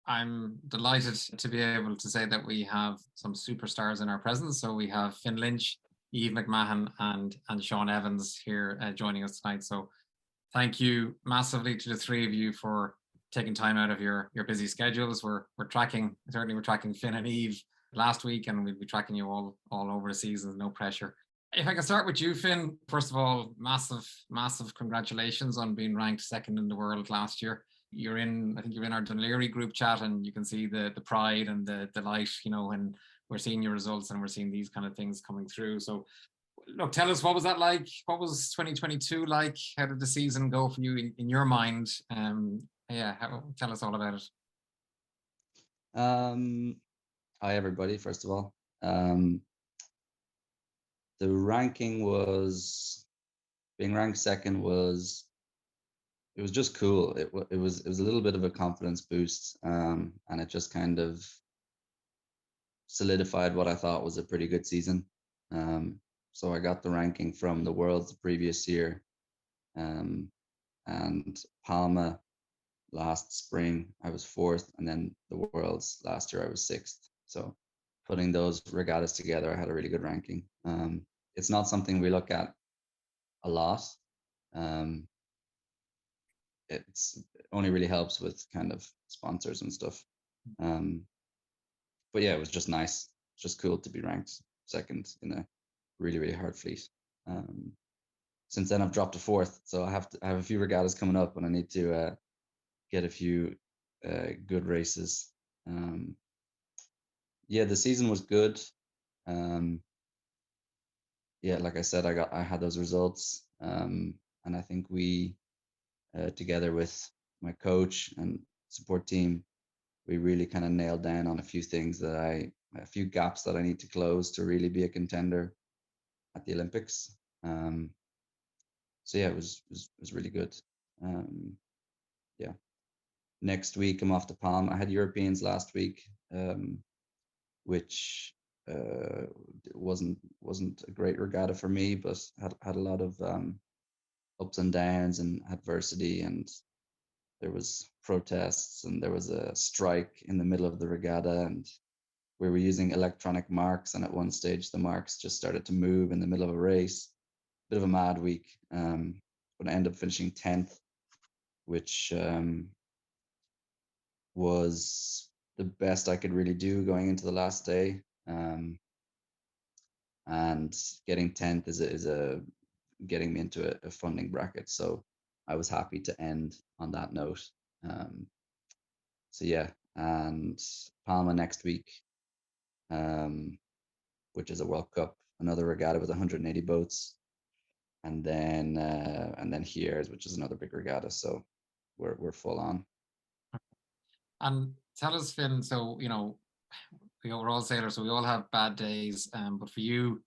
I'm delighted to be able to say that we have some superstars in our presence. So we have Finn Lynch, Eve McMahon, and Sean Evans here joining us tonight. So thank you massively to the three of you for taking time out of your busy schedules. We're tracking Finn and Eve last week, and we'll be tracking you all over the season. No pressure. If I can start with you, Finn, first of all, massive congratulations on being ranked second in the world last year. I think you're in our Dunleary group chat, and you can see the pride and the delight, when we're seeing your results and we're seeing these kind of things coming through. So look, tell us, what was that like? What was 2022 like? How did the season go for you in your mind? Tell us all about it. Hi everybody, first of all. The ranking being ranked second was just cool. It was a little bit of a confidence boost, and it just kind of solidified what I thought was a pretty good season. So I got the ranking from the Worlds the previous year, and Palma last spring I was fourth, and then the Worlds last year I was sixth. So putting those regattas together, I had a really good ranking. It's not something we look at a lot. It only really helps with kind of sponsors and stuff. But yeah, it was just nice. It's just cool to be ranked second in a really hard fleet. Since then I've dropped to fourth, so I have a few regattas coming up, and I need to get a few good races. Yeah, the season was good. Yeah, like I said, I had those results, and I think we together with my coach and support team, we really kind of nailed down on a few things a few gaps that I need to close to really be a contender at the Olympics. So yeah, it was really good. Yeah. Next week I'm off to Palm. I had Europeans last week, which wasn't a great regatta for me, but had a lot of ups and downs and adversity, and there was protests, and there was a strike in the middle of the regatta, and we were using electronic marks, and at one stage the marks just started to move in the middle of a race. Bit of a mad week, but I ended up finishing 10th, which was the best I could really do going into the last day. And getting 10th is getting me into a funding bracket, so I was happy to end on that note. So yeah, and Palma next week, which is a World Cup, another regatta with 180 boats, and then here, which is another big regatta. So we're full on. And tell us, Finn, so we're all sailors, so we all have bad days, but for you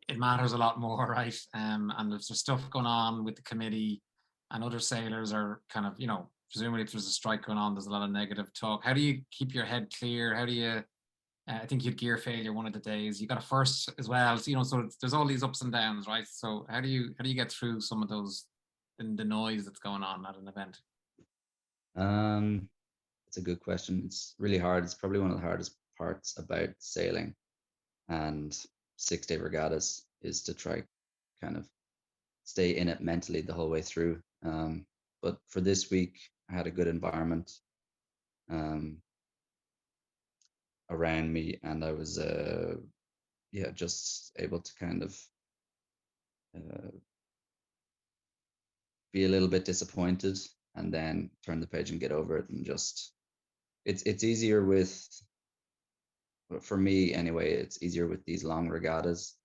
it matters a lot more, right? And there's stuff going on with the committee, and other sailors are kind of, presumably if there's a strike going on, there's a lot of negative talk. How do you keep your head clear? How do you I think you had gear failure one of the days. You got a first as well. So, so there's all these ups and downs, right? So how do you get through some of those, the noise that's going on at an event? It's a good question. It's really hard. It's probably one of the hardest parts about sailing and 6-day regattas is to try kind of stay in it mentally the whole way through. But for this week, I had a good environment around me, and I was just able to kind of be a little bit disappointed and then turn the page and get over it, and just it's easier for me anyway, it's easier with these long regattas,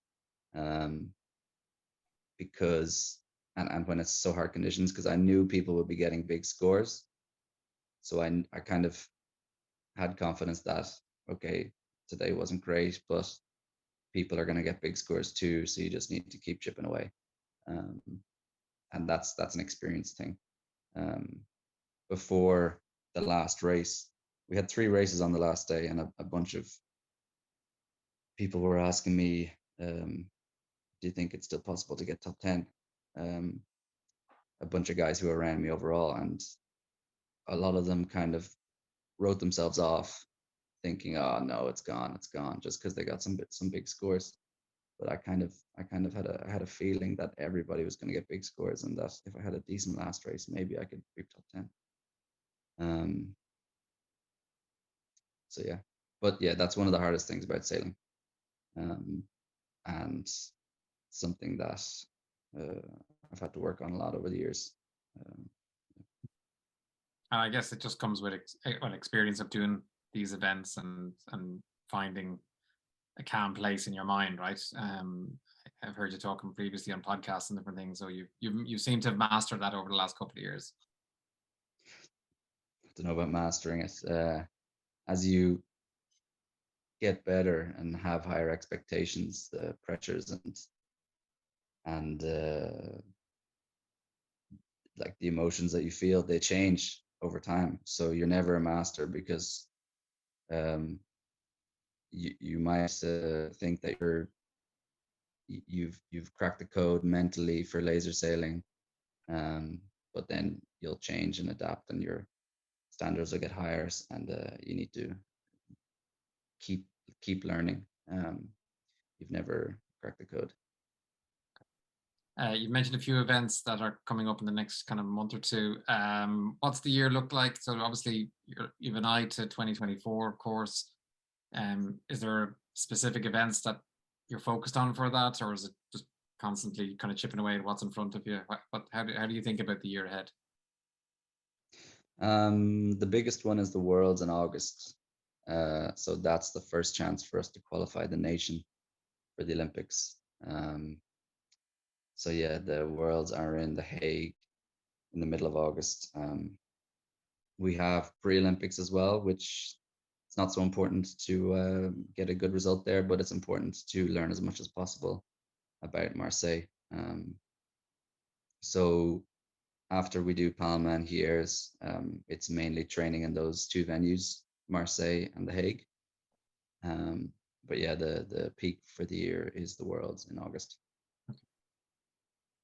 because and when it's so hard conditions, because I knew people would be getting big scores, so I kind of had confidence that okay, today wasn't great, but people are going to get big scores too, so you just need to keep chipping away, and that's an experience thing. Before the last race, we had 3 races on the last day, and a bunch of people were asking me, do you think it's still possible to get top 10? A bunch of guys who were around me overall, and a lot of them kind of wrote themselves off, thinking, "Oh no, it's gone, just because they got some big scores." But I kind of had a feeling that everybody was going to get big scores, and that if I had a decent last race, maybe I could reach top 10. So yeah, but yeah, that's one of the hardest things about sailing, and something that I've had to work on a lot over the years. And I guess it just comes with experience of doing these events and finding a calm place in your mind, right? I've heard you talking previously on podcasts and different things, so you seem to have mastered that over the last couple of years. I don't know about mastering it. As you get better and have higher expectations, the pressures and like the emotions that you feel, they change over time. So you're never a master, because you might think that you've cracked the code mentally for laser sailing, but then you'll change and adapt, and your standards will get higher, and you need to keep learning. You've never cracked the code. You've mentioned a few events that are coming up in the next kind of month or two. What's the year look like? So obviously you've an eye to 2024, of course. Is there specific events that you're focused on for that, or is it just constantly kind of chipping away at what's in front of you? How do you think about the year ahead? The biggest one is the Worlds in August. So that's the first chance for us to qualify the nation for the Olympics. So yeah, the Worlds are in The Hague in the middle of August. We have pre-Olympics as well, which it's not so important to get a good result there, but it's important to learn as much as possible about Marseille. So after we do Palma and Hier's, it's mainly training in those two venues, Marseille and The Hague. But yeah, the peak for the year is the Worlds in August.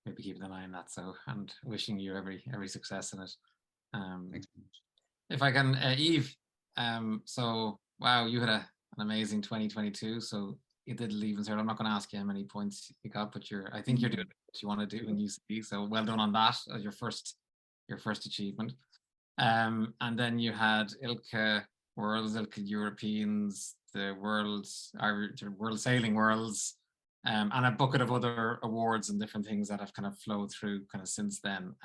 Maybe keeping an eye on that. So, and wishing you every success in it. Thanks very much. If I can, Eve. So wow, you had an amazing 2022. So you did leave and start. I'm not going to ask you how many points you got, but I think you're doing what you want to do in UCD. So well done on that as your first achievement. And then you had ILCA Worlds, ILCA Europeans, the World Sailing Worlds, and a bucket of other awards and different things that have kind of flowed through kind of since then.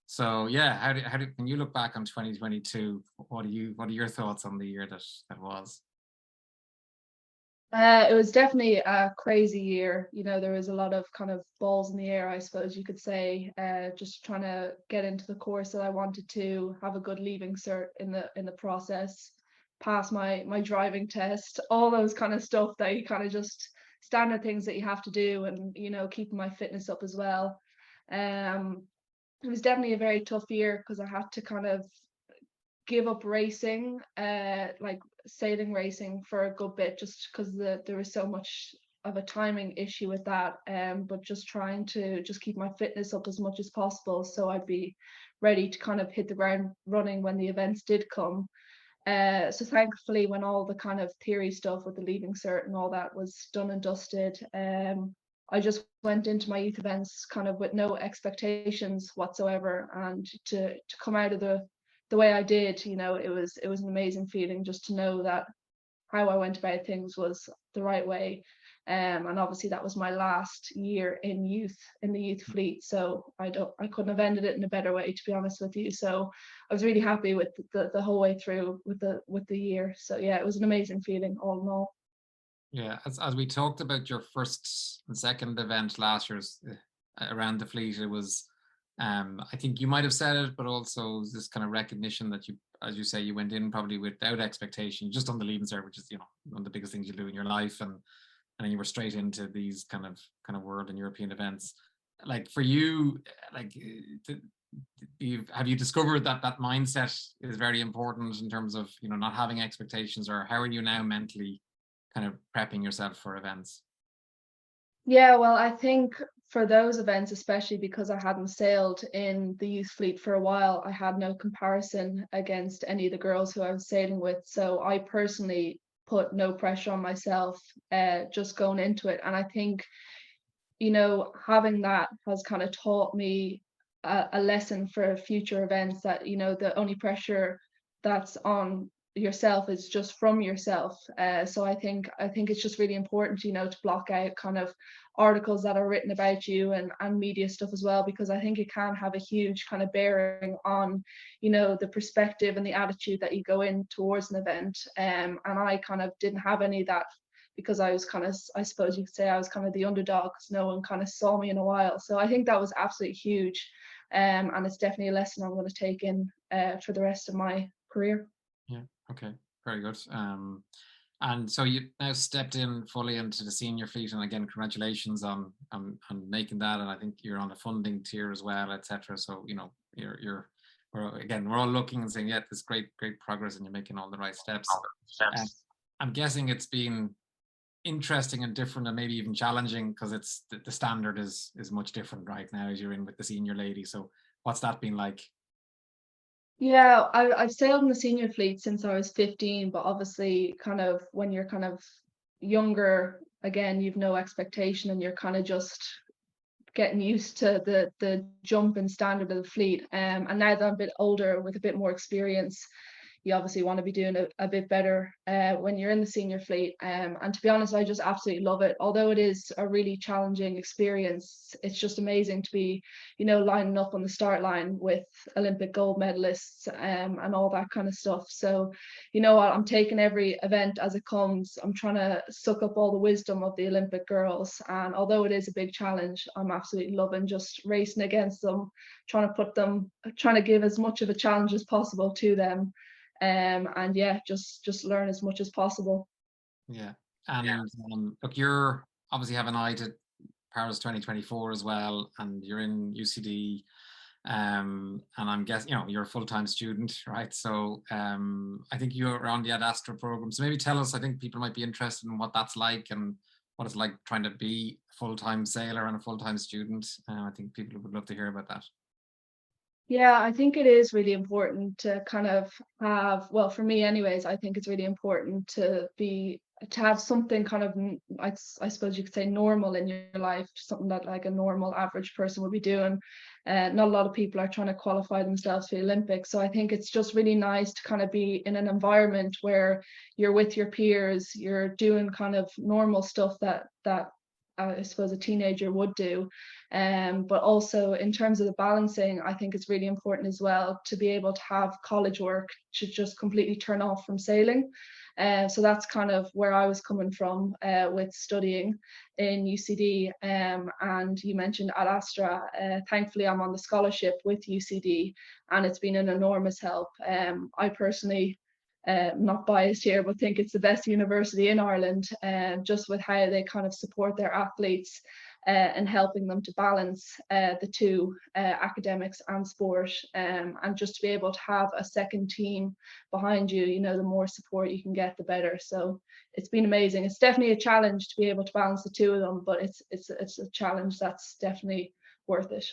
So yeah, how do when you look back on 2022, what are your thoughts on the year that was? It was definitely a crazy year. You know, there was a lot of kind of balls in the air, I suppose you could say. Just trying to get into the course that I wanted to, have a good leaving cert in the process, pass my driving test, all those kind of stuff that you kind of just standard things that you have to do, and you know, keeping my fitness up as well. It was definitely a very tough year because I had to kind of give up racing, like sailing racing, for a good bit, just because there was so much of a timing issue with that. But just trying to just keep my fitness up as much as possible, so I'd be ready to kind of hit the ground running when the events did come. So thankfully, when all the kind of theory stuff with the leaving cert and all that was done and dusted, I just went into my youth events kind of with no expectations whatsoever, and to come out of the way I did, you know, it was an amazing feeling just to know that how I went about things was the right way. And obviously that was my last year in the youth fleet, so I couldn't have ended it in a better way, to be honest with you. So I was really happy with the whole way through with the year. So yeah, it was an amazing feeling all in all. Yeah, as we talked about your first and second event last year around the fleet, it was I think you might have said it, but also this kind of recognition that you, as you say, you went in probably without expectation, just on the leaving cert, which is, you know, one of the biggest things you do in your life, and then you were straight into these kind of world and European events. Like for you, like have you discovered that mindset is very important in terms of, you know, not having expectations, or how are you now mentally kind of prepping yourself for events? Yeah, well, I think for those events, especially because I hadn't sailed in the youth fleet for a while, I had no comparison against any of the girls who I was sailing with. So I personally put no pressure on myself, just going into it. And I think, you know, having that has kind of taught me a lesson for future events, that, you know, the only pressure that's on yourself is just from yourself. So I think it's just really important, you know, to block out kind of articles that are written about you and media stuff as well, because I think it can have a huge kind of bearing on, you know, the perspective and the attitude that you go in towards an event. And I kind of didn't have any of that, because I was kind of, I suppose you could say I was kind of the underdog, because no one kind of saw me in a while. So I think that was absolutely huge. And it's definitely a lesson I'm going to take in for the rest of my career. Yeah, okay, very good. And so you now stepped in fully into the senior fleet, and again, congratulations on making that. And I think you're on a funding tier as well, etc. So, you know, we're all looking and saying, yeah, this great progress, and you're making all the right steps. I'm guessing it's been interesting and different, and maybe even challenging, because it's the standard is much different right now as you're in with the senior lady. So what's that been like? Yeah, I've sailed in the senior fleet since I was 15, but obviously kind of when you're kind of younger, again, you've no expectation and you're kind of just getting used to the jump in standard of the fleet. And now that I'm a bit older with a bit more experience, you obviously want to be doing a bit better when you're in the senior fleet. And to be honest, I just absolutely love it. Although it is a really challenging experience, it's just amazing to be, you know, lining up on the start line with Olympic gold medalists and all that kind of stuff. So, you know what, I'm taking every event as it comes. I'm trying to suck up all the wisdom of the Olympic girls. And although it is a big challenge, I'm absolutely loving just racing against them, trying to give as much of a challenge as possible to them. And yeah, just learn as much as possible. Yeah, and look, you're obviously have an eye to Paris 2024 as well, and you're in UCD, and I'm guessing, you know, you're a full-time student, right? So I think you're on the Ad Astra program. So maybe tell us, I think people might be interested in what that's like and what it's like trying to be a full-time sailor and a full-time student. I think people would love to hear about that. Yeah, I think it is really important to kind of have, well, for me anyways, I think it's really important to have something kind of, I suppose you could say, normal in your life, something that like a normal average person would be doing. Not a lot of people are trying to qualify themselves for the Olympics. So I think it's just really nice to kind of be in an environment where you're with your peers, you're doing kind of normal stuff that I suppose a teenager would do. But also in terms of the balancing, I think it's really important as well to be able to have college work to just completely turn off from sailing. So that's kind of where I was coming from with studying in UCD. And you mentioned Ad Astra. Thankfully, I'm on the scholarship with UCD, and it's been an enormous help. I personally, not biased here, but think it's the best university in Ireland, just with how they kind of support their athletes and helping them to balance the two, academics and sport, and just to be able to have a second team behind you, you know, the more support you can get, the better. So it's been amazing. It's definitely a challenge to be able to balance the two of them, but it's a challenge that's definitely worth it.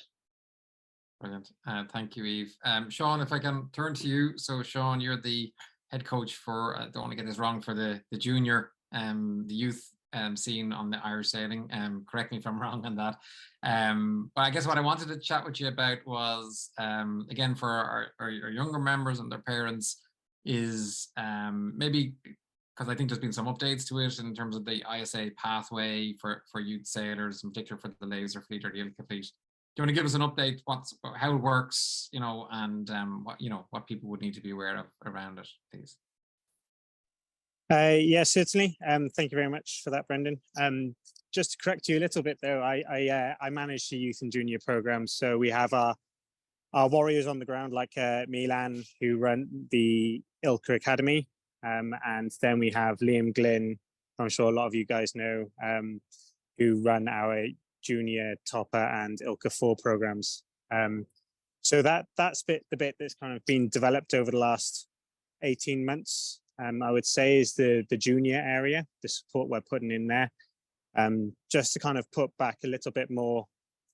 Brilliant. Thank you, Eve. Sean, if I can turn to you. So Sean, you're the head coach for, I don't want to get this wrong, for the junior, the youth scene on the Irish sailing. Correct me if I'm wrong on that. But I guess what I wanted to chat with you about was, again, for our younger members and their parents, is maybe, because I think there's been some updates to it in terms of the ISA pathway for youth sailors, in particular for the laser fleet or the ILCA fleet. Do you want to give us an update, how it works, you know, and what people would need to be aware of around it, please? Yeah, certainly. Thank you very much for that, Brendan. Just to correct you a little bit, though, I manage the youth and junior programs. So we have our warriors on the ground, like Milan, who run the ILCA Academy, and then we have Liam Glynn, I'm sure a lot of you guys know, who run our junior topper and ILCA 4 programs. So that's the bit that's kind of been developed over the last 18 months. I would say is the junior area, the support we're putting in there, just to kind of put back a little bit more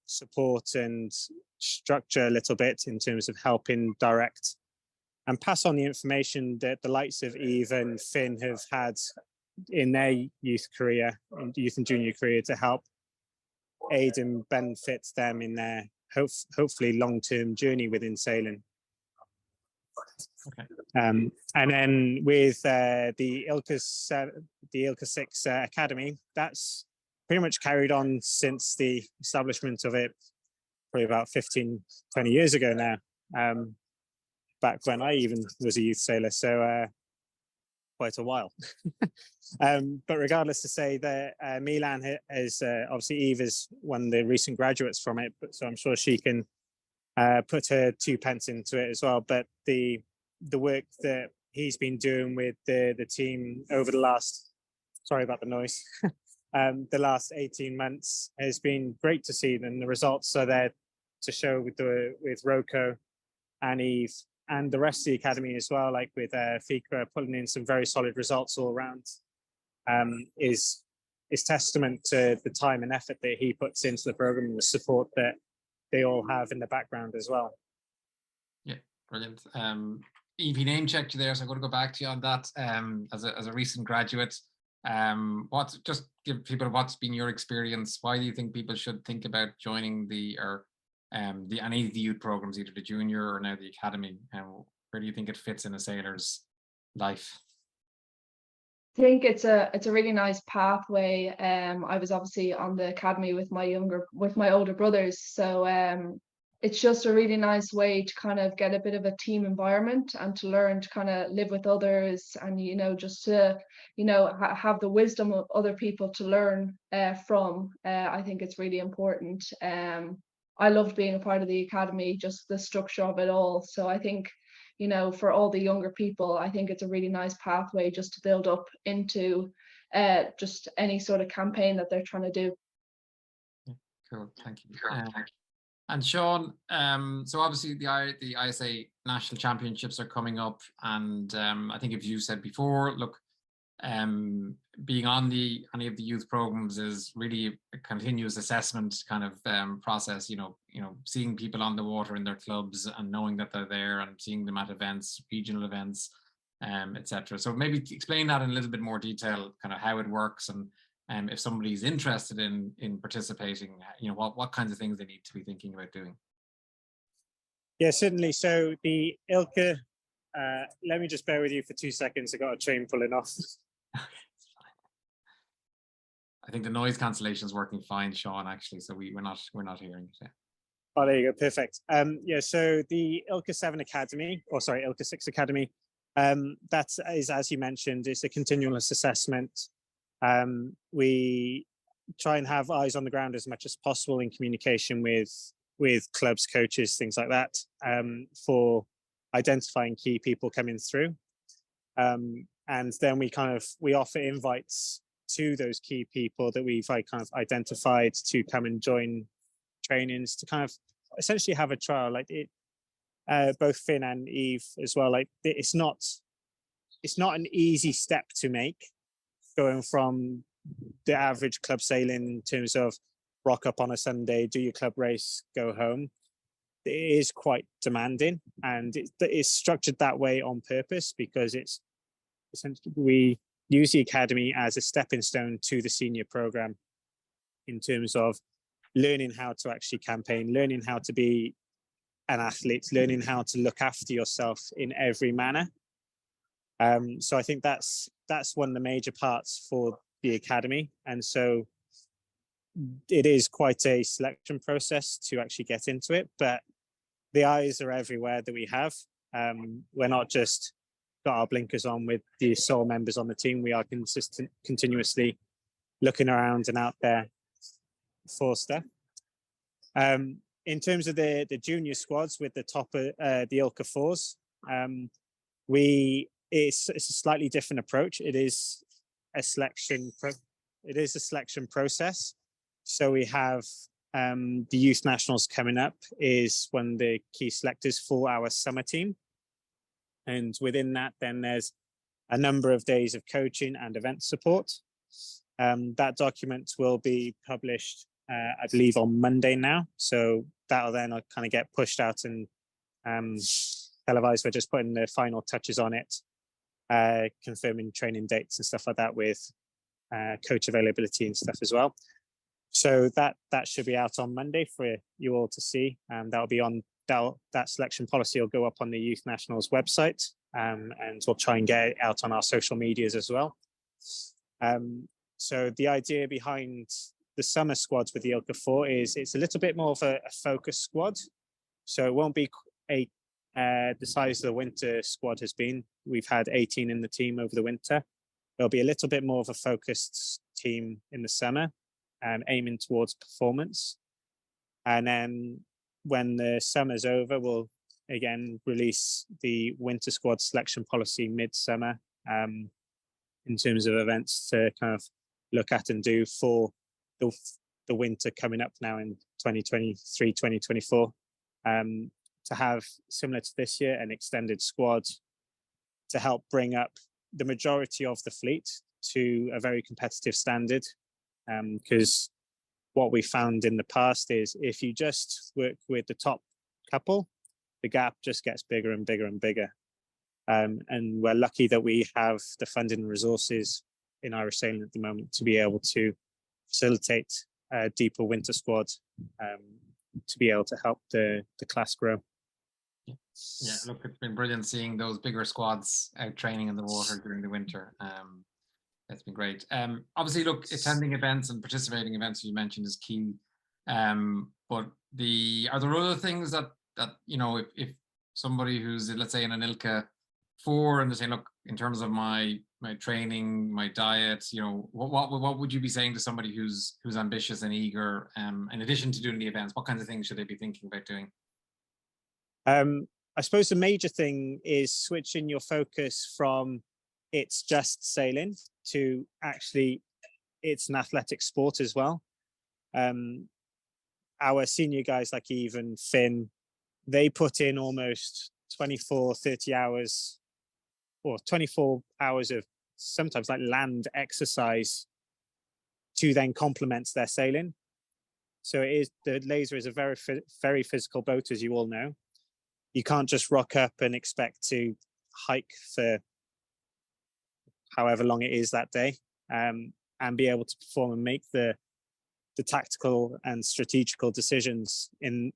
support and structure a little bit in terms of helping direct and pass on the information that the likes of Eve and Finn have had in their youth career, youth and junior career, to help aid and benefit them in their hopefully long-term journey within sailing. Okay. And then with the ILCA 6 Academy, that's pretty much carried on since the establishment of it, probably about 15, 20 years ago now, back when I even was a youth sailor, so quite a while. But regardless to say that Milan has, obviously Eve is one of the recent graduates from it, but so I'm sure she can put her 2 pence into it as well. But the work that he's been doing with the team over the last, sorry about the noise, the last 18 months has been great to see, and the results are there to show with Roko and Eve and the rest of the academy as well, like with Fika putting in some very solid results all around, is testament to the time and effort that he puts into the program and the support that they all have in the background as well. Yeah, brilliant. Eve, name checked you there, so I'm going to go back to you on that. As a recent graduate, just give people what's been your experience. Why do you think people should think about joining any of the youth programs, either the junior or now the academy? Where do you think it fits in a sailor's life? I think it's a really nice pathway. I was obviously on the academy with my older brothers, so it's just a really nice way to kind of get a bit of a team environment and to learn to kind of live with others, and just to have the wisdom of other people to learn from. I think it's really important. I loved being a part of the academy, just the structure of it all. So I think, for all the younger people, I think it's a really nice pathway just to build up into just any sort of campaign that they're trying to do. Cool, thank you. And Sean, so obviously the ISA National Championships are coming up, and I think, if you said before, look, being on any of the youth programs is really a continuous assessment kind of process. Seeing people on the water in their clubs and knowing that they're there, and seeing them at events, regional events, etc. So maybe explain that in a little bit more detail, kind of how it works, and if somebody's interested in participating, what kinds of things they need to be thinking about doing. Yeah, certainly. So the ILCA, let me just bear with you for 2 seconds. I got a train pulling off. I think the noise cancellation is working fine, Sean, actually, so we're not hearing it. Oh, there you go, perfect. Yeah, so the ILCA 7 Academy, or sorry, ILCA 6 Academy, that is, as you mentioned, it's a continuous assessment. We try and have eyes on the ground as much as possible in communication with clubs, coaches, things like that, for identifying key people coming through. And then we offer invites to those key people that we've kind of identified to come and join trainings, to kind of essentially have a trial. Like it, both Finn and Eve as well, like it's not an easy step to make, going from the average club sailing in terms of rock up on a Sunday, do your club race, go home. It is quite demanding, and it's structured that way on purpose, because it's essentially, we use the academy as a stepping stone to the senior program in terms of learning how to actually campaign, learning how to be an athlete, learning how to look after yourself in every manner. So I think that's one of the major parts for the academy. And so it is quite a selection process to actually get into it, but the eyes are everywhere that we have. We're not just got our blinkers on with the sole members on the team. We are continuously looking around and out there for stuff. In terms of the junior squads with the top of the ILCA 4s, it's a slightly different approach. It is a selection process. So we have the youth nationals coming up is one of the key selectors for our summer team. And within that, then there's a number of days of coaching and event support. That document will be published I believe on Monday now. So that'll then kind of get pushed out and televised. We're just putting the final touches on it, confirming training dates and stuff like that with coach availability and stuff as well. So that should be out on Monday for you all to see. That'll be on that selection policy will go up on the Youth Nationals website, and we'll try and get it out on our social medias as well. So the idea behind the summer squads with the ILCA 4 is it's a little bit more of a focused squad. So it won't be the size of the winter squad has been. We've had 18 in the team over the winter. There'll be a little bit more of a focused team in the summer, aiming towards performance. And then when the summer's over, we'll again release the winter squad selection policy midsummer in terms of events to kind of look at and do for the winter coming up now in 2023, 2024, to have, similar to this year, an extended squad to help bring up the majority of the fleet to a very competitive standard. Because what we found in the past is if you just work with the top couple, the gap just gets bigger and bigger and bigger. And we're lucky that we have the funding and resources in Irish Sailing at the moment to be able to facilitate a deeper winter squad, to be able to help the class grow. Yeah, look, it's been brilliant seeing those bigger squads out training in the water during the winter. It's been great. Obviously, look, attending events and participating events, as you mentioned, is key. But are there other things that you know, if somebody who's, let's say, in an ILCA 4 and they're saying, look, in terms of my training, my diet, you know, what would you be saying to somebody who's ambitious and eager, in addition to doing the events? What kinds of things should they be thinking about doing? I suppose the major thing is switching your focus from it's just sailing to actually it's an athletic sport as well. Our senior guys like Eve and Finn, they put in almost 30 hours or 24 hours of sometimes like land exercise to then complement their sailing. So the Laser is a very, very physical boat, as you all know. You can't just rock up and expect to hike for however long it is that day, and be able to perform and make the tactical and strategical decisions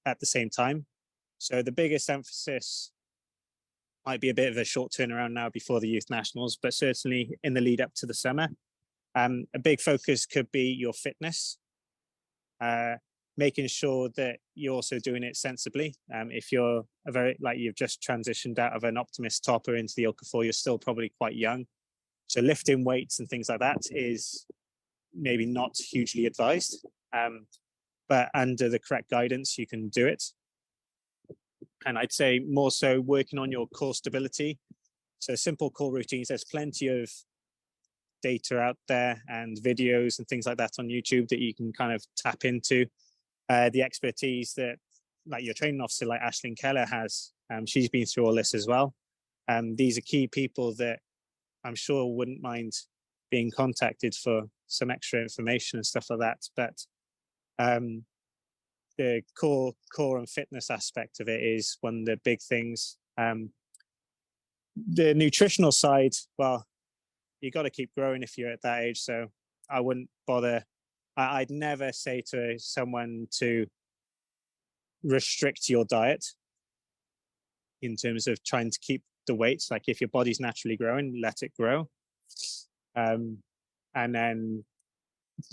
at the same time. So the biggest emphasis might be a bit of a short turnaround now before the Youth Nationals, but certainly in the lead up to the summer. A big focus could be your fitness, making sure that you're also doing it sensibly. If you're you've just transitioned out of an Optimist topper into the ILCA 4, you're still probably quite young. So lifting weights and things like that is maybe not hugely advised, but under the correct guidance, you can do it. And I'd say more so working on your core stability. So simple core routines. There's plenty of data out there and videos and things like that on YouTube that you can kind of tap into. The expertise that like your training officer like Aisling Keller has, she's been through all this as well. These are key people that I'm sure wouldn't mind being contacted for some extra information and stuff like that. But the core and fitness aspect of it is one of the big things. The nutritional side, well, you got to keep growing if you're at that age. So I wouldn't bother. I'd never say to someone to restrict your diet in terms of trying to keep the weights. Like if your body's naturally growing, let it grow. And then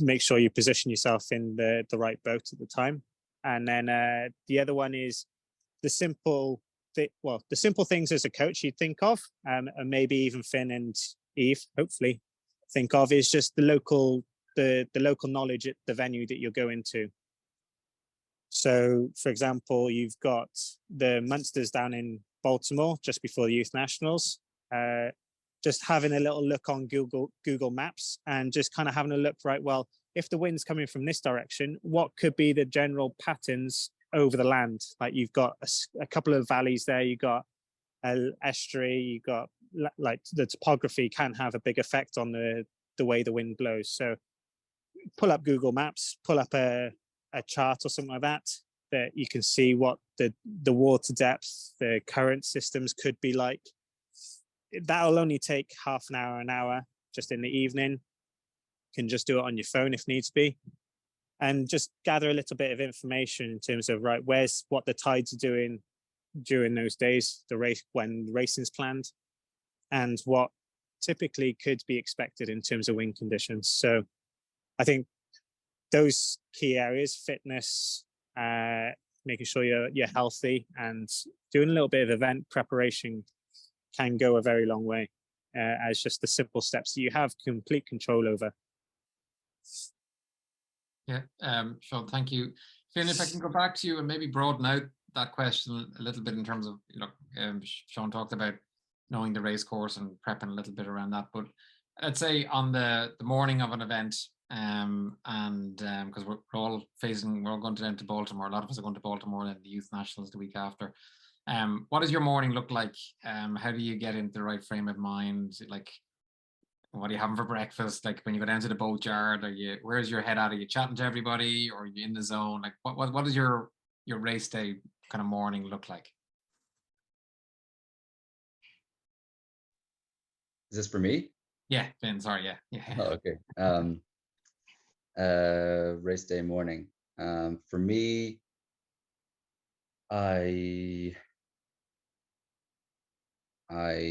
make sure you position yourself in the right boat at the time. And then the other one is the simple things as a coach you'd think of, and maybe even Finn and Eve hopefully think of, is just the local knowledge at the venue that you're going to. So for example, you've got the Munsters down in Baltimore just before the Youth Nationals. Just having a little look on Google Maps and just kind of having a look, right, well, if the wind's coming from this direction, what could be the general patterns over the land? Like you've got a couple of valleys there, you've got an estuary, you've got like the topography can have a big effect on the way the wind blows. So pull up Google Maps, pull up a a chart or something like that, that you can see what the water depth, the current systems could be like. That'll only take half an hour just in the evening. You can just do it on your phone if needs be, and just gather a little bit of information in terms of, right, where's what the tides are doing during those days, the race, when racing's planned, and what typically could be expected in terms of wind conditions. So I think those key areas, fitness, making sure you're healthy, and doing a little bit of event preparation can go a very long way, as just the simple steps that you have complete control over. Yeah, Sean, thank you. Finn, if I can go back to you and maybe broaden out that question a little bit in terms of, Sean talked about knowing the race course and prepping a little bit around that, but let's say on the morning of an event, because we're all going down to Baltimore, a lot of us are going to Baltimore and the Youth Nationals the week after. What does your morning look like? How do you get into the right frame of mind? Like, what are you having for breakfast? Like when you go down to the boatyard, where's your head at? Are you chatting to everybody, or are you in the zone? Like what does your race day kind of morning look like? Is this for me? Yeah, Finn, sorry, yeah. Oh, okay. Race day morning. For me, I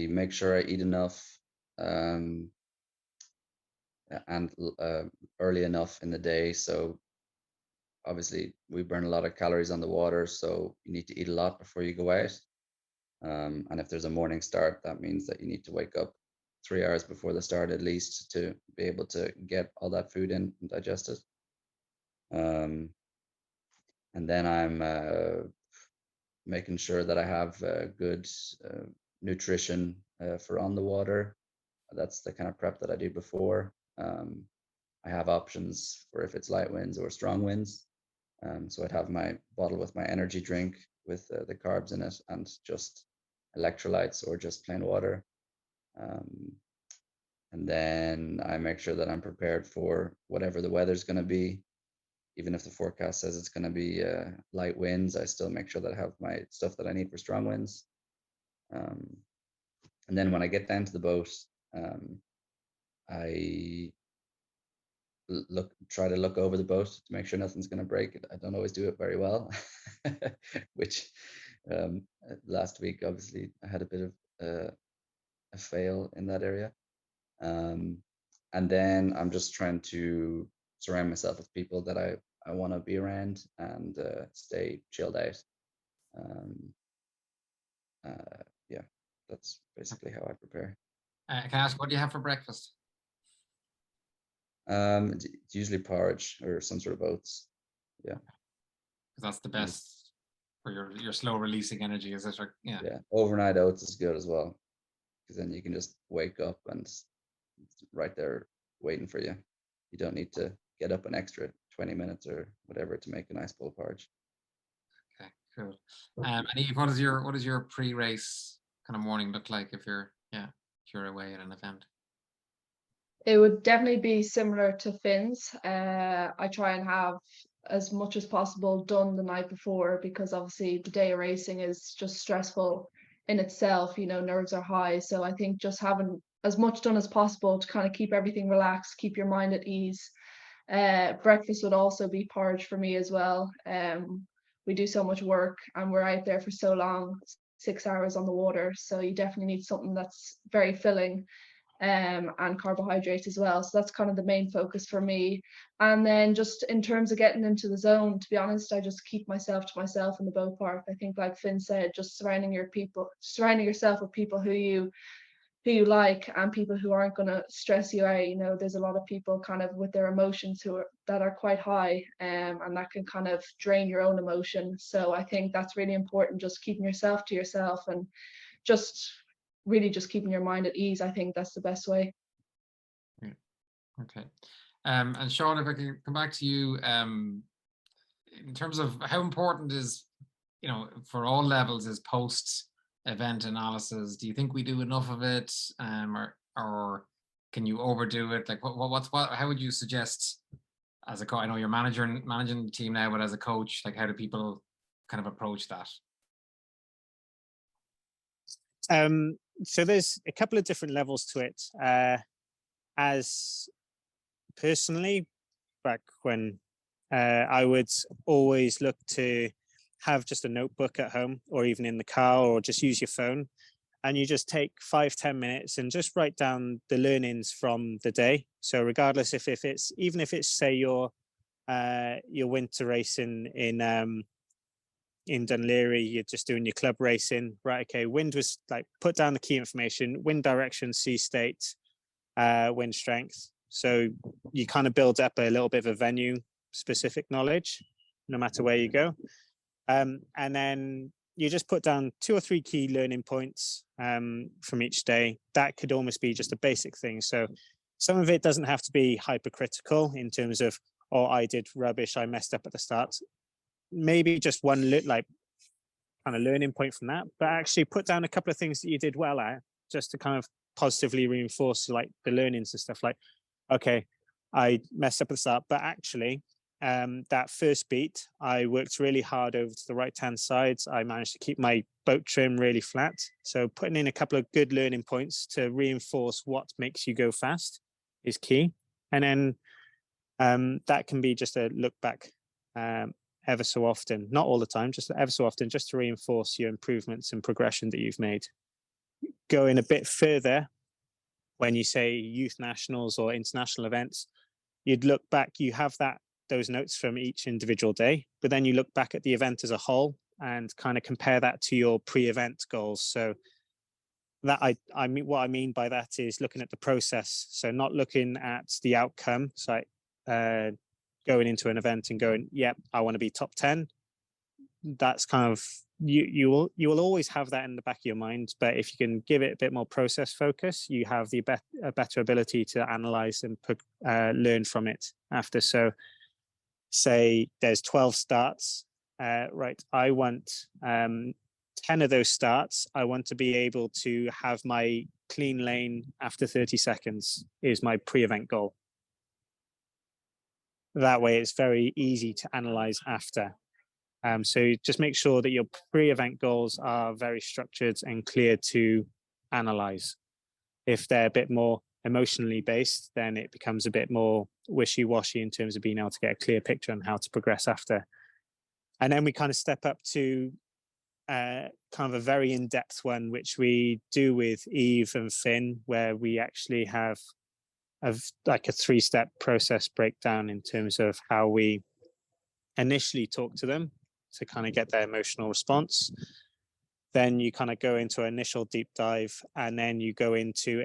make sure I eat enough, and early enough in the day. So obviously we burn a lot of calories on the water, so you need to eat a lot before you go out. And if there's a morning start, that means that you need to wake up 3 hours before the start at least to be able to get all that food in and digest it. And then I'm making sure that I have good nutrition for on the water. That's the kind of prep that I do before. I have options for if it's light winds or strong winds. So I'd have my bottle with my energy drink with the carbs in it, and just electrolytes or just plain water. And then I make sure that I'm prepared for whatever the weather's going to be. Even if the forecast says it's going to be light winds, I still make sure that I have my stuff that I need for strong winds. And then when I get down to the boat, I try to look over the boat to make sure nothing's going to break. I don't always do it very well, which last week obviously I had a bit of a fail in that area. And then I'm just trying to surround myself with people that I want to be around, and stay chilled out. Yeah, that's basically how I prepare. Can I ask, what do you have for breakfast? It's usually porridge or some sort of oats. Yeah, Because that's the best for your slow releasing energy, is it? Yeah. Yeah, overnight oats is good as well, because then you can just wake up and it's right there waiting for you. You don't need to get up an extra 20 minutes or whatever to make a nice bowl of porridge. Okay, cool. And Eve, what does your pre-race kind of morning look like if you're away at an event? It would definitely be similar to Finn's. I try and have as much as possible done the night before, because obviously the day of racing is just stressful in itself, nerves are high. So I think just having as much done as possible to kind of keep everything relaxed, keep your mind at ease. Breakfast would also be porridge for me as well. We do so much work and we're out there for so long, 6 hours on the water. So you definitely need something that's very filling. And carbohydrates as well. So that's kind of the main focus for me. And then just in terms of getting into the zone, to be honest, I just keep myself to myself in the boat park. I think, like Finn said, just surrounding yourself with people who you like, and people who aren't going to stress you out. There's a lot of people kind of with their emotions that are quite high, and that can kind of drain your own emotion. So I think that's really important, just keeping yourself to yourself and just really just keeping your mind at ease. I think that's the best way. Yeah. Okay. And Sean, if I can come back to you, in terms of how important is, for all levels, is post-event analysis? Do you think we do enough of it, or can you overdo it? Like, how would you suggest as a coach? I know you're managing the team now, but as a coach, like how do people kind of approach that? So there's a couple of different levels to it. As personally, back when I would always look to have just a notebook at home or even in the car, or just use your phone, and you just take 5-10 minutes and just write down the learnings from the day. So regardless if it's, even if it's, say, your winter racing in Dunleary, you're just doing your club racing, right? Okay, wind was like, put down the key information: wind direction, sea state, wind strength. So you kind of build up a little bit of a venue specific knowledge, no matter where you go. And then you just put down 2 or 3 key learning points from each day. That could almost be just a basic thing. So some of it doesn't have to be hypercritical in terms of, oh, I did rubbish, I messed up at the start. Maybe just one kind of learning point from that, but actually put down a couple of things that you did well at, just to kind of positively reinforce like the learnings and stuff. Like, okay, I messed up at the start, but actually that first beat, I worked really hard over to the right-hand side. I managed to keep my boat trim really flat. So putting in a couple of good learning points to reinforce what makes you go fast is key. And then that can be just a look back ever so often, not all the time, just ever so often, just to reinforce your improvements and progression that you've made. Going a bit further, when you say youth nationals or international events, you'd look back, you have those notes from each individual day, but then you look back at the event as a whole and kind of compare that to your pre-event goals. So that I mean, what I mean by that is looking at the process. So not looking at the outcome. So going into an event and going, yep, I want to be top 10. That's kind of, you will always have that in the back of your mind, but if you can give it a bit more process focus, you have a better ability to analyze and learn from it after. So say there's 12 starts, right? I want 10 of those starts, I want to be able to have my clean lane after 30 seconds is my pre-event goal. That way it's very easy to analyze after. So just make sure that your pre-event goals are very structured and clear to analyze. If they're a bit more emotionally based, then it becomes a bit more wishy-washy in terms of being able to get a clear picture on how to progress after. And then we kind of step up to kind of a very in-depth one, which we do with Eve and Finn, where we actually have like a 3-step process breakdown in terms of how we initially talk to them to kind of get their emotional response. Then you kind of go into an initial deep dive, and then you go into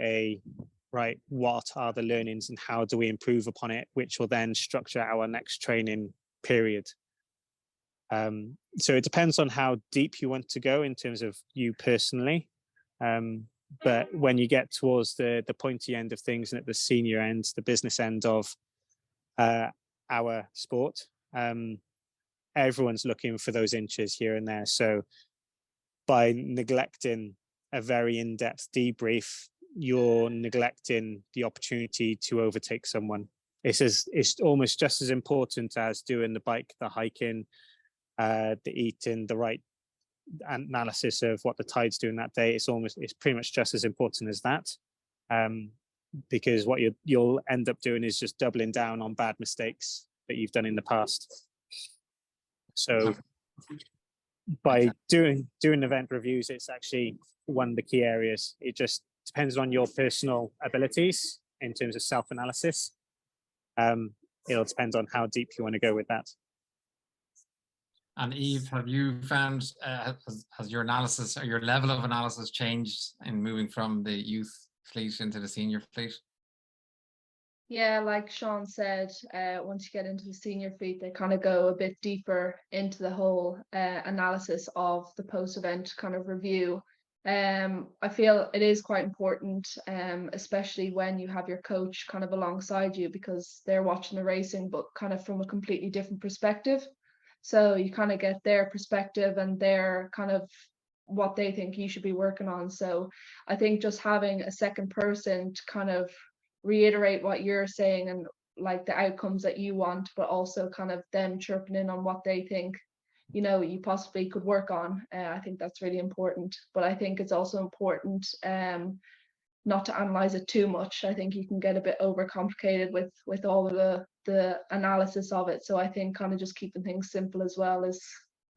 right, what are the learnings and how do we improve upon it, which will then structure our next training period. So it depends on how deep you want to go in terms of you personally. But when you get towards the pointy end of things and at the senior end, the business end of our sport, everyone's looking for those inches here and there. So by neglecting a very in-depth debrief, you're neglecting the opportunity to overtake someone. It's almost just as important as doing the bike, the hiking, the eating, the right analysis of what the tide's doing that day. It's pretty much just as important as that, because what you'll end up doing is just doubling down on bad mistakes that you've done in the past. So by doing event reviews, it's actually one of the key areas. It just depends on your personal abilities in terms of self-analysis. It'll depend on how deep you want to go with that. And Eve, have you found, has your analysis or your level of analysis changed in moving from the youth fleet into the senior fleet? Yeah, like Sean said, once you get into the senior fleet, they kind of go a bit deeper into the whole analysis of the post-event kind of review. I feel it is quite important, especially when you have your coach kind of alongside you, because they're watching the racing, but kind of from a completely different perspective. So you kind of get their perspective and their kind of what they think you should be working on. So I think just having a second person to kind of reiterate what you're saying and like the outcomes that you want, but also kind of them chirping in on what they think, you know, you possibly could work on. I think that's really important. But I think it's also important not to analyze it too much. I think you can get a bit overcomplicated with all of the analysis of it. So I think kind of just keeping things simple as well is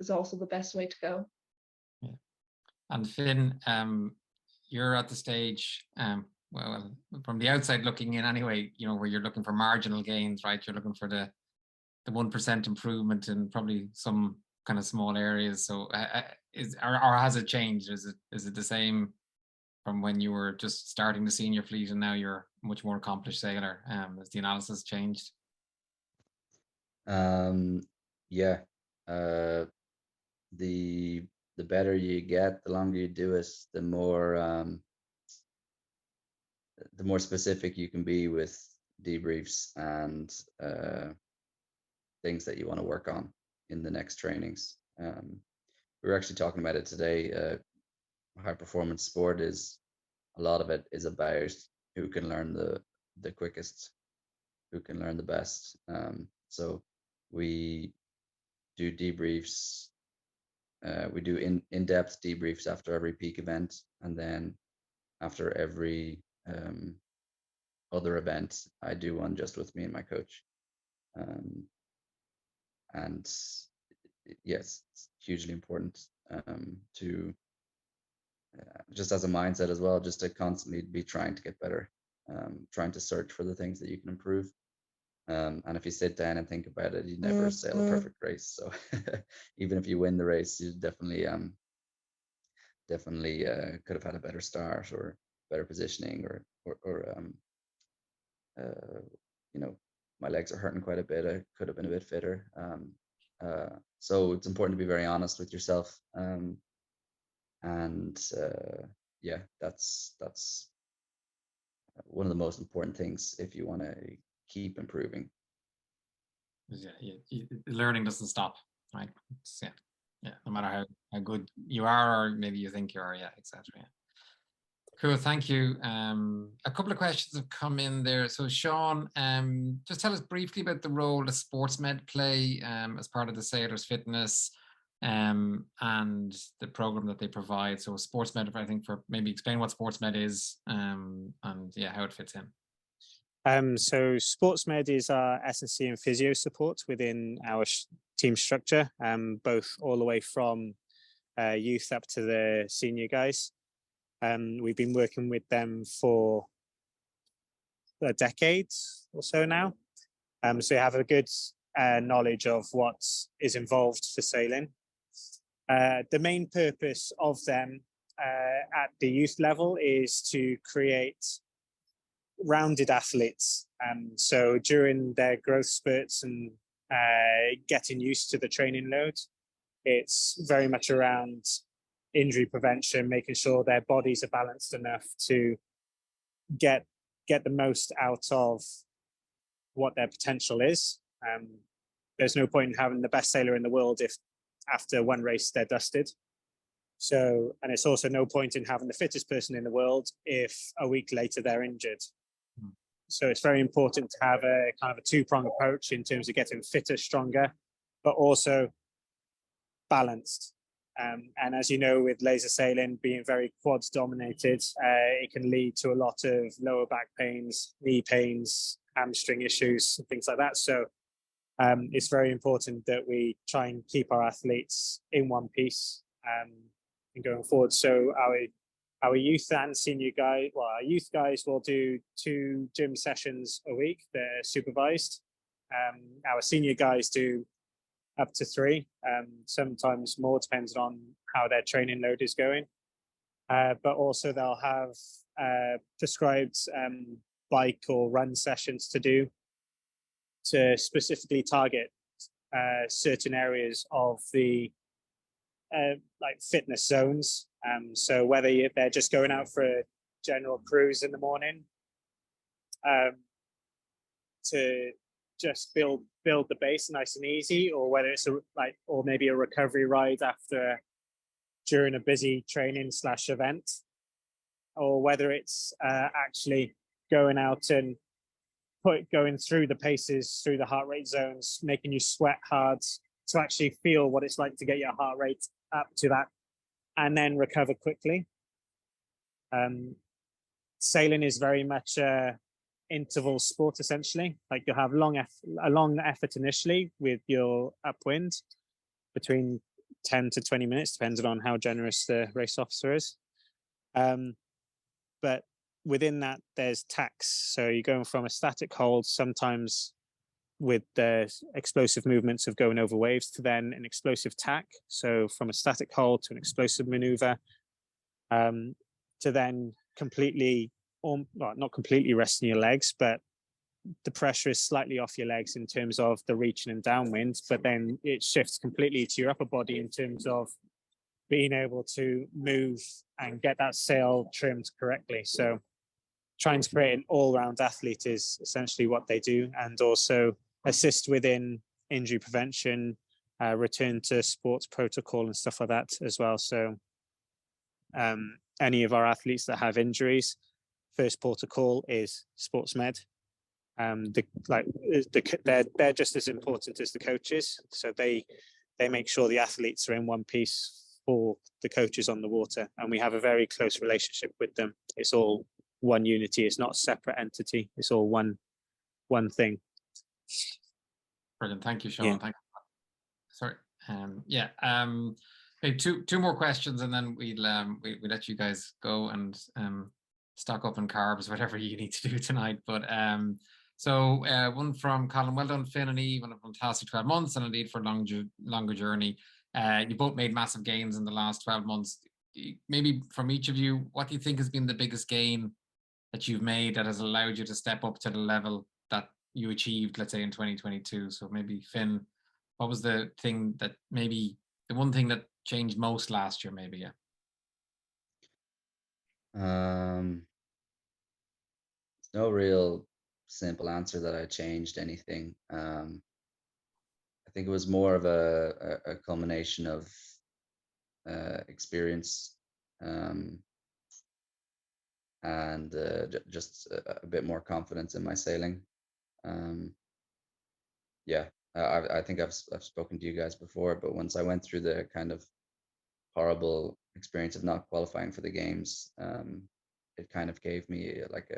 also the best way to go. Yeah. And Finn, you're at the stage, well, from the outside looking in anyway, you know, where you're looking for marginal gains, right? You're looking for the 1% improvement in probably some kind of small areas. So or has it changed? Is it the same from when you were just starting the senior fleet and now you're a much more accomplished sailor? Has the analysis changed? Yeah. The better you get, the longer you do it, the more specific you can be with debriefs and things that you want to work on in the next trainings. We were actually talking about it today. High performance sport is, a lot of it is about who can learn the quickest, who can learn the best. So we do debriefs. We do in-depth debriefs after every peak event, and then after every other event, I do one just with me and my coach. And yes, it's hugely important to just as a mindset as well, just to constantly be trying to get better, trying to search for the things that you can improve. And if you sit down and think about it, you never sail a perfect race. So even if you win the race, you definitely could have had a better start or better positioning, or you know, my legs are hurting quite a bit. I could have been a bit fitter. So it's important to be very honest with yourself. Yeah, that's one of the most important things if you want to keep improving. Yeah, learning doesn't stop, right? Yeah, no matter how good you are, or maybe you think you are, yeah, etc. Yeah. Cool, thank you. A couple of questions have come in there. So Sean, just tell us briefly about the role that SportsMed play as part of the Sailors Fitness and the program that they provide. So SportsMed, I think, for maybe explain what SportsMed is and yeah, how it fits in. So SportsMed is our S&C and physio support within our team structure, both all the way from youth up to the senior guys. We've been working with them for a decade or so now. So you have a good knowledge of what is involved for sailing. The main purpose of them at the youth level is to create rounded athletes. So during their growth spurts and getting used to the training load, it's very much around injury prevention, making sure their bodies are balanced enough to get the most out of what their potential is. There's no point in having the best sailor in the world if after one race they're dusted. So, and it's also no point in having the fittest person in the world if a week later they're injured. So it's very important to have a kind of a two-pronged approach in terms of getting fitter, stronger, but also balanced. And as you know, with laser sailing being very quads dominated, it can lead to a lot of lower back pains, knee pains, hamstring issues, and things like that. So it's very important that we try and keep our athletes in one piece and going forward. So our youth and senior guys, well, our youth guys will do 2 gym sessions a week. They're supervised. Our senior guys do up to 3, sometimes more, depends on how their training load is going. But also they'll have prescribed bike or run sessions to do to specifically target certain areas of the like fitness zones. So whether they're just going out for a general cruise in the morning to just build the base nice and easy, or whether it's or maybe a recovery ride during a busy training / event, or whether it's actually going out and going through the paces, through the heart rate zones, making you sweat hard to actually feel what it's like to get your heart rate up to that and then recover quickly. Sailing is very much a interval sport, essentially. Like you'll have a long effort initially with your upwind between 10 to 20 minutes, depending on how generous the race officer is. But within that, there's tacks. So you're going from a static hold, sometimes with the explosive movements of going over waves, to then an explosive tack. So from a static hold to an explosive maneuver, to then completely, well, not completely resting your legs, but the pressure is slightly off your legs in terms of the reaching and downwind, but then it shifts completely to your upper body in terms of being able to move and get that sail trimmed correctly. So trying to create an all-round athlete is essentially what they do, and also assist within injury prevention, return to sports protocol and stuff like that as well. So any of our athletes that have injuries, first port of call is sports med. They're just as important as the coaches. So they make sure the athletes are in one piece for the coaches on the water, and we have a very close relationship with them. It's all one unity. It's not a separate entity. It's all one thing. Brilliant. Thank you, Sean. Yeah. Thank you. Sorry. Maybe two more questions, and then we let you guys go and stock up on carbs, whatever you need to do tonight. But so one from Colin. Well done, Finn and Eve, on a fantastic 12 months, and indeed for a longer journey. You both made massive gains in the last 12 months. Maybe from each of you, what do you think has been the biggest gain that you've made that has allowed you to step up to the level that you achieved, let's say, in 2022? So maybe Finn, what was the thing that maybe the one thing that changed most last year, maybe? There's no real simple answer that I changed anything. I think it was more of a culmination of experience and just a bit more confidence in my sailing. Yeah, I think I've spoken to you guys before, but once I went through the kind of horrible experience of not qualifying for the games, it kind of gave me like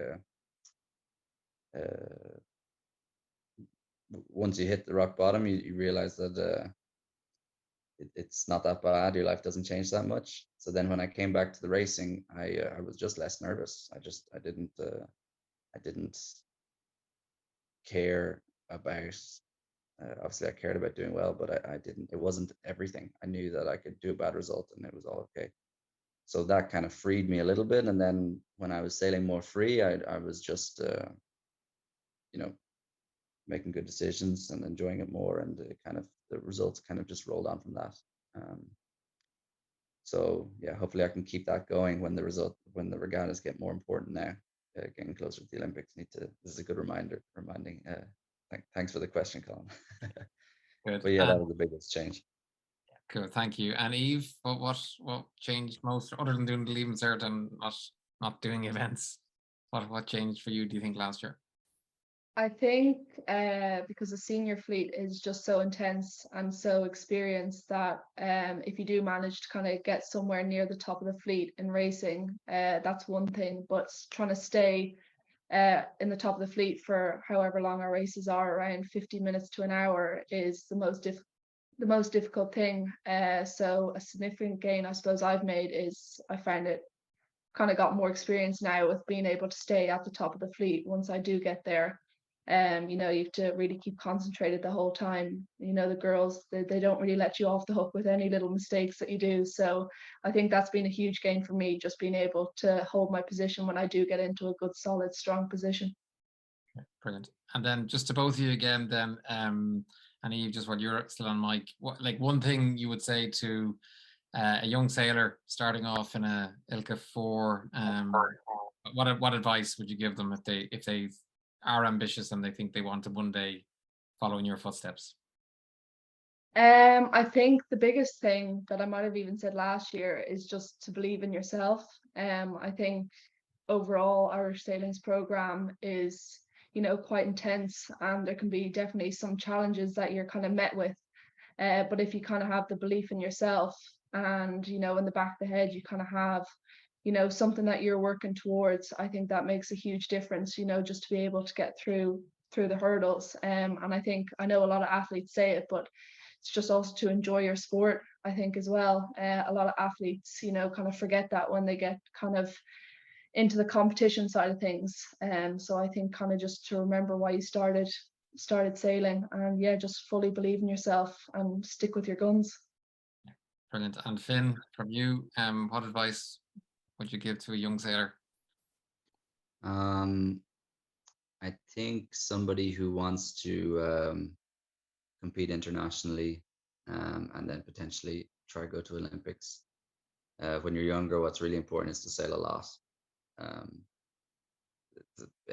once you hit the rock bottom, you realize that it's not that bad. Your life doesn't change that much. So then when I came back to the racing, I was just less nervous. I didn't care about. Obviously, I cared about doing well, but I didn't. It wasn't everything. I knew that I could do a bad result, and it was all okay. So that kind of freed me a little bit. And then when I was sailing more free, I was just, making good decisions and enjoying it more, and the results kind of just rolled on from that. So yeah, hopefully I can keep that going when the regattas get more important now, getting closer to the Olympics. This is a good reminding. Thanks for the question, Colin. Good. But yeah, that was the biggest change. Cool, thank you. And Eve, what changed most, other than doing the Leaving Cert and not doing events? What changed for you, do you think, last year? I think because the senior fleet is just so intense and so experienced that if you do manage to kind of get somewhere near the top of the fleet in racing, that's one thing. But trying to stay in the top of the fleet for however long our races are, around 50 minutes to an hour, is the most difficult thing. So a significant gain I suppose I've made is I find it kind of got more experience now with being able to stay at the top of the fleet once I do get there. You have to really keep concentrated the whole time. The girls, they don't really let you off the hook with any little mistakes that you do. So I think that's been a huge gain for me, just being able to hold my position when I do get into a good, solid, strong position. Okay, brilliant. And then just to both of you again, then, and Eve, just while you're still on mic, one thing you would say to a young sailor starting off in a ILCA 4, what advice would you give them if they are ambitious and they think they want to one day follow in your footsteps? I think the biggest thing that I might have even said last year is just to believe in yourself. I think overall our sailings program is, you know, quite intense, and there can be definitely some challenges that you're kind of met with. But if you kind of have the belief in yourself, and, you know, in the back of the head, you kind of have, you know, something that you're working towards, I think that makes a huge difference, you know, just to be able to get through the hurdles. And I think, I know a lot of athletes say it, but it's just also to enjoy your sport, I think, as well. A lot of athletes, you know, kind of forget that when they get kind of into the competition side of things. So I think kind of just to remember why you started sailing, and yeah, just fully believe in yourself and stick with your guns. Brilliant. And Finn, from you, what advice would you give to a young sailor? I think somebody who wants to compete internationally, and then potentially try go to Olympics. When you're younger, what's really important is to sail a lot.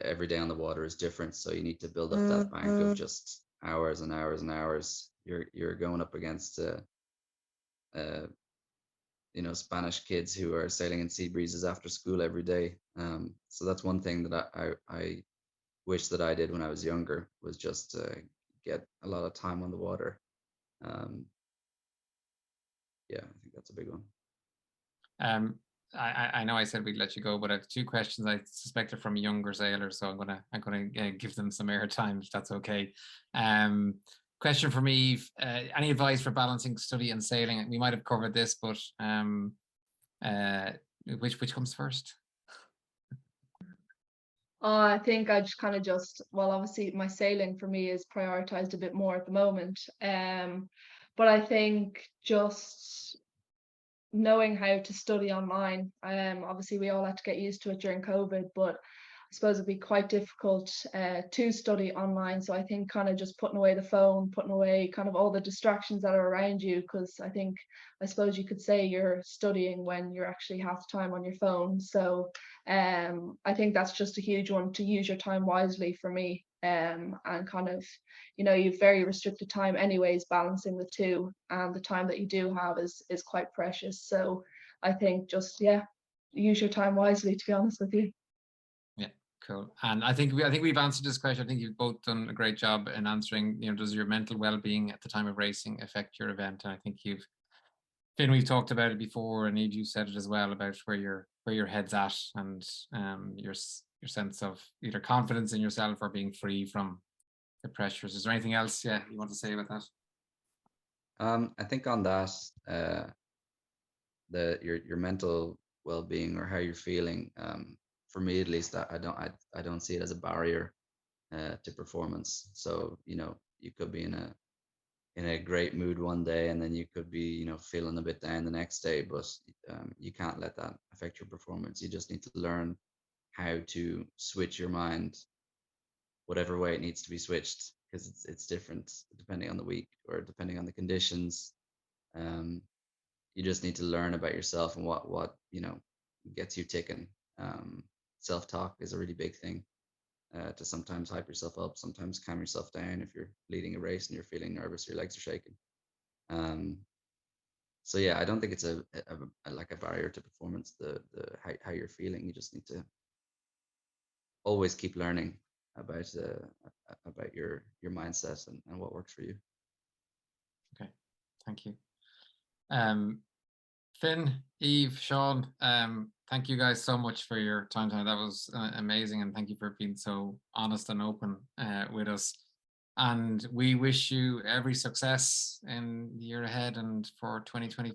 Every day on the water is different, so you need to build up that bank of just hours and hours and hours. You're going up against you know, Spanish kids who are sailing in sea breezes after school every day. So that's one thing that I wish that I did when I was younger, was just get a lot of time on the water. Yeah, I think that's a big one. I know I said we'd let you go, but I have two questions I suspected from younger sailors, so I'm gonna give them some airtime if that's okay. Question from Eve: any advice for balancing study and sailing? We might have covered this, but which comes first? I think I just kind of well, obviously my sailing for me is prioritized a bit more at the moment. But I think just knowing how to study online. Obviously we all had to get used to it during COVID, but I suppose it'd be quite difficult to study online. So I think kind of just putting away the phone, putting away kind of all the distractions that are around you, because I suppose you could say you're studying when you're actually half the time on your phone. So I think that's just a huge one, to use your time wisely for me. And kind of, you know, you've very restricted time anyways, balancing the two, and the time that you do have is quite precious. So I think just, yeah, use your time wisely, to be honest with you. Yeah, cool. And I think we've answered this question. I think you've both done a great job in answering, you know, does your mental well-being at the time of racing affect your event? And I think Finn, we've talked about it before, and Eve, you said it as well, about where your head's at, and your sense of either confidence in yourself or being free from the pressures. Is there anything else, yeah, you want to say about that? I think on that, your mental well-being, or how you're feeling, for me at least, I don't see it as a barrier to performance. So, you know, you could be in a great mood one day, and then you could be, you know, feeling a bit down the next day, but you can't let that affect your performance. You just need to learn how to switch your mind whatever way it needs to be switched, because it's different depending on the week or depending on the conditions. You just need to learn about yourself and what you know gets you ticking. Self-talk is a really big thing. To sometimes hype yourself up, sometimes calm yourself down. If you're leading a race and you're feeling nervous, your legs are shaking. So yeah, I don't think it's like a barrier to performance. The how you're feeling, you just need to always keep learning about your mindset and what works for you. Okay, thank you. Finn, Eve, Sean, thank you guys so much for your time tonight. That was amazing, and thank you for being so honest and open with us. And we wish you every success in the year ahead and for 2024.